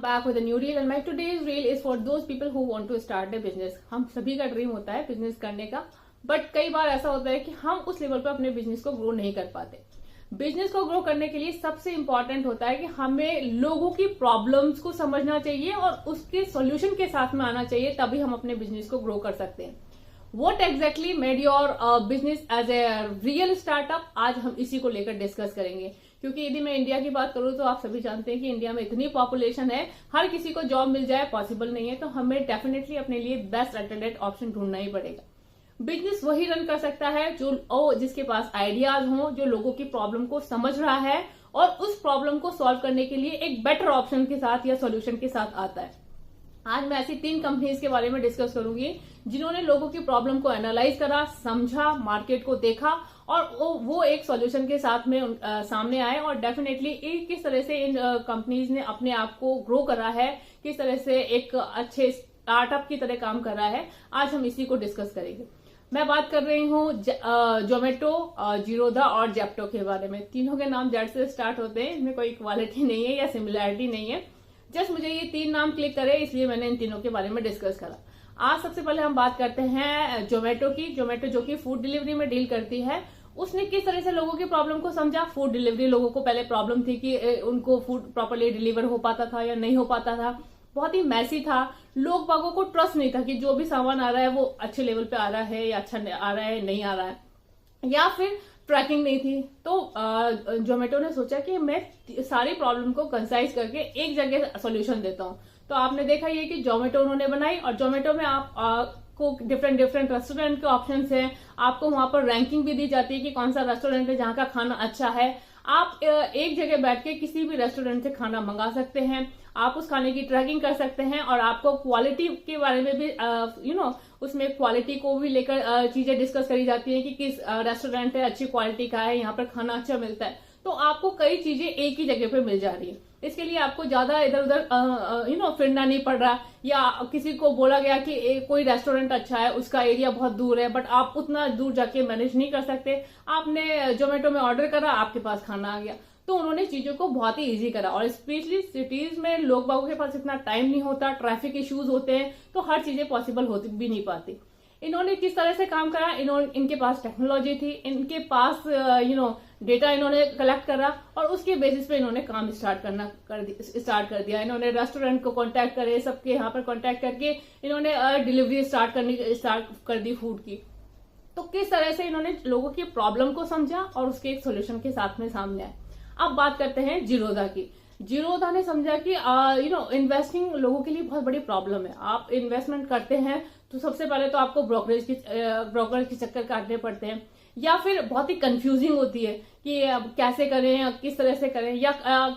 back with a new reel and my today's reel is for those people who want to start a business. हम सभी का dream होता है business करने का, बट कई बार ऐसा होता है कि हम उस लेवल पर अपने बिजनेस को ग्रो नहीं कर पाते। बिजनेस को ग्रो करने के लिए सबसे इंपॉर्टेंट होता है कि हमें लोगों की प्रॉब्लम्स को समझना चाहिए और उसके सॉल्यूशन के साथ में आना चाहिए, तभी हम अपने बिजनेस को ग्रो कर सकते हैं। What exactly made your business as a real startup? आज हम इसी को लेकर डिस्कस करेंगे, क्योंकि यदि मैं इंडिया की बात करूं तो आप सभी जानते हैं कि इंडिया में इतनी पॉपुलेशन है, हर किसी को जॉब मिल जाए पॉसिबल नहीं है, तो हमें डेफिनेटली अपने लिए बेस्ट अल्टरनेट ऑप्शन ढूंढना ही पड़ेगा। बिजनेस वही रन कर सकता है जिसके पास आइडियाज हों, जो लोगों की प्रॉब्लम को समझ रहा है और उस प्रॉब्लम को सॉल्व करने के लिए एक बेटर ऑप्शन के साथ या सोल्यूशन के साथ आता है। आज मैं ऐसी 3 कंपनीज के बारे में डिस्कस करूंगी जिन्होंने लोगों की प्रॉब्लम को एनालाइज करा, समझा, मार्केट को देखा और वो एक सॉल्यूशन के साथ में सामने आए और डेफिनेटली किस तरह से इन कंपनीज ने अपने आप को ग्रो करा है, किस तरह से एक अच्छे स्टार्टअप की तरह काम कर रहा है, आज हम इसी को डिस्कस करेंगे। मैं बात कर रही हूँ जोमेटो, जीरोधा और जेप्टो के बारे में। तीनों के नाम जेड से स्टार्ट होते हैं, इनमें कोई इक्वालिटी नहीं है या सिमिलैरिटी नहीं है, जस्ट मुझे ये 3 नाम क्लिक करे इसलिए मैंने इन तीनों के बारे में डिस्कस करा। आज सबसे पहले हम बात करते हैं जोमेटो की। जोमेटो जो कि फूड डिलीवरी में डील करती है, उसने किस तरह से लोगों की प्रॉब्लम को समझा। फूड डिलीवरी लोगों को पहले प्रॉब्लम थी कि उनको फूड प्रॉपर्ली डिलीवर हो पाता था या नहीं हो पाता था, बहुत ही मैसी था, लोग बागों को ट्रस्ट नहीं था कि जो भी सामान आ रहा है वो अच्छे लेवल पे आ रहा है या अच्छा आ रहा है नहीं आ रहा है, या फिर ट्रैकिंग नहीं थी। तो जोमेटो ने सोचा कि मैं सारी प्रॉब्लम को कंसाइज करके एक जगह सॉल्यूशन देता हूं। तो आपने देखा ये कि जोमेटो उन्होंने बनाई और जोमेटो में आपको डिफरेंट रेस्टोरेंट के ऑप्शंस हैं, आपको वहां पर रैंकिंग भी दी जाती है कि कौन सा रेस्टोरेंट है जहां का खाना अच्छा है। आप एक जगह बैठ के किसी भी रेस्टोरेंट से खाना मंगा सकते हैं, आप उस खाने की ट्रैकिंग कर सकते हैं और आपको क्वालिटी के बारे में भी उसमें क्वालिटी को भी लेकर चीजें डिस्कस करी जाती है कि किस रेस्टोरेंट है अच्छी क्वालिटी का है, यहाँ पर खाना अच्छा मिलता है। तो आपको कई चीजें एक ही जगह पे मिल जा रही है, इसके लिए आपको ज्यादा इधर उधर फिरना नहीं पड़ रहा, या किसी को बोला गया कि कोई रेस्टोरेंट अच्छा है, उसका एरिया बहुत दूर है बट आप उतना दूर जाके मैनेज नहीं कर सकते, आपने जोमेटो में ऑर्डर करा, आपके पास खाना आ गया। तो उन्होंने चीजों को बहुत ही इजी करा और स्पेशली सिटीज में लोग बागों के पास इतना टाइम नहीं होता, ट्रैफिक इश्यूज होते हैं, तो हर चीजें पॉसिबल होती भी नहीं पाती। इन्होंने किस तरह से काम करा, इनके पास टेक्नोलॉजी थी, इनके पास डेटा इन्होंने कलेक्ट करा और उसके बेसिस पे इन्होंने काम स्टार्ट कर दिया। इन्होंने रेस्टोरेंट को कांटेक्ट करे, सबके यहाँ पर कांटेक्ट करके इन्होंने डिलीवरी स्टार्ट कर दी फूड की। तो किस तरह से इन्होंने लोगों की प्रॉब्लम को समझा और उसके एक सोल्यूशन के साथ में सामने आए। अब बात करते हैं जीरोधा की। जीरोधा ने समझा कि इन्वेस्टिंग लोगों के लिए बहुत बड़ी प्रॉब्लम है। आप इन्वेस्टमेंट करते हैं तो सबसे पहले तो आपको ब्रोकर के चक्कर काटने पड़ते हैं, या फिर बहुत ही कंफ्यूजिंग होती है कि कैसे करें या किस तरह से करें, या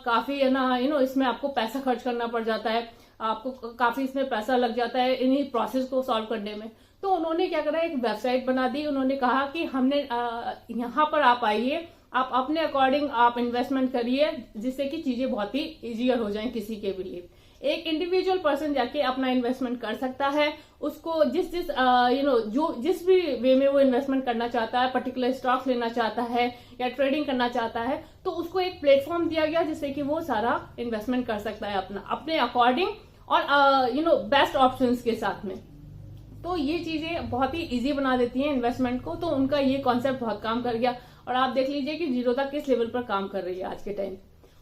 काफी है ना इसमें आपको पैसा खर्च करना पड़ जाता है, आपको काफी इसमें पैसा लग जाता है इन्हीं प्रोसेस को सॉल्व करने में। तो उन्होंने क्या करा, एक वेबसाइट बना दी। उन्होंने कहा कि हमने यहाँ पर आप आइए, आप अपने अकॉर्डिंग आप इन्वेस्टमेंट करिए, जिससे कि चीजें बहुत ही इजियर हो जाएं किसी के भी लिए। एक इंडिविजुअल पर्सन जाके अपना इन्वेस्टमेंट कर सकता है, उसको जिस भी वे में वो इन्वेस्टमेंट करना चाहता है, पर्टिकुलर स्टॉक्स लेना चाहता है या ट्रेडिंग करना चाहता है, तो उसको एक प्लेटफॉर्म दिया गया जिससे कि वो सारा इन्वेस्टमेंट कर सकता है अपने अकॉर्डिंग और बेस्ट ऑप्शंस के साथ में। तो ये चीजें बहुत ही इजी बना देती हैं इन्वेस्टमेंट को। तो उनका ये कॉन्सेप्ट बहुत काम कर गया और आप देख लीजिए कि जीरोधा किस लेवल पर काम कर रही है आज के टाइम।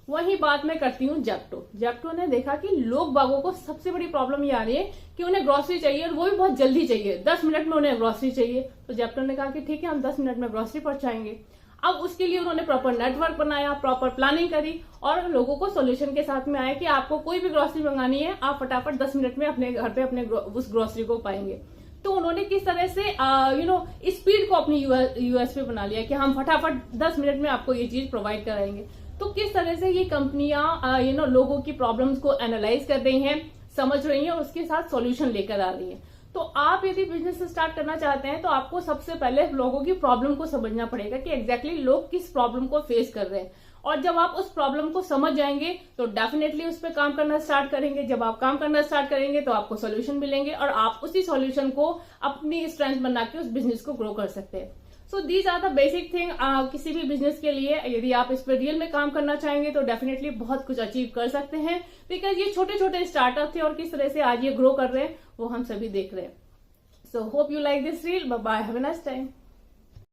वही बात मैं करती हूँ जेप्टो ने देखा कि लोग बागों को सबसे बड़ी प्रॉब्लम ये आ रही है कि उन्हें ग्रोसरी चाहिए और वो भी बहुत जल्दी चाहिए, 10 मिनट में उन्हें ग्रोसरी चाहिए। तो जेप्टो ने कहा कि ठीक है, हम 10 मिनट में ग्रोसरी पहुंचाएंगे। अब उसके लिए उन्होंने प्रॉपर नेटवर्क बनाया, प्रॉपर प्लानिंग करी और लोगों को सोल्यूशन के साथ में आया कि आपको कोई भी ग्रोसरी मंगानी है, आप फटाफट 10 मिनट में अपने घर पे उस ग्रोसरी को पाएंगे। तो उन्होंने किस तरह से स्पीड को अपनी यूएसपी बना लिया कि हम फटाफट 10 मिनट में आपको ये चीज प्रोवाइड कराएंगे। तो किस तरह से ये कंपनियां लोगों की प्रॉब्लम्स को एनालाइज कर रही हैं, समझ रही हैं और उसके साथ सॉल्यूशन लेकर आ रही हैं। तो आप यदि बिजनेस स्टार्ट करना चाहते हैं तो आपको सबसे पहले लोगों की प्रॉब्लम को समझना पड़ेगा कि एग्जैक्टली लोग किस प्रॉब्लम को फेस कर रहे हैं, और जब आप उस प्रॉब्लम को समझ जाएंगे तो डेफिनेटली उस पर काम करना स्टार्ट करेंगे। जब आप काम करना स्टार्ट करेंगे तो आपको सॉल्यूशन मिलेंगे और आप उसी सॉल्यूशन को अपनी स्ट्रेंथ बना के उस बिजनेस को ग्रो कर सकते हैं। So these are the basic thing किसी भी बिजनेस के लिए। यदि आप इस पर रियल में काम करना चाहेंगे तो डेफिनेटली बहुत कुछ अचीव कर सकते हैं, बिकॉज ये छोटे छोटे स्टार्टअप थे और किस तरह से आज ये ग्रो कर रहे हैं वो हम सभी देख रहे हैं। So hope you like this reel. Bye bye, have a nice time.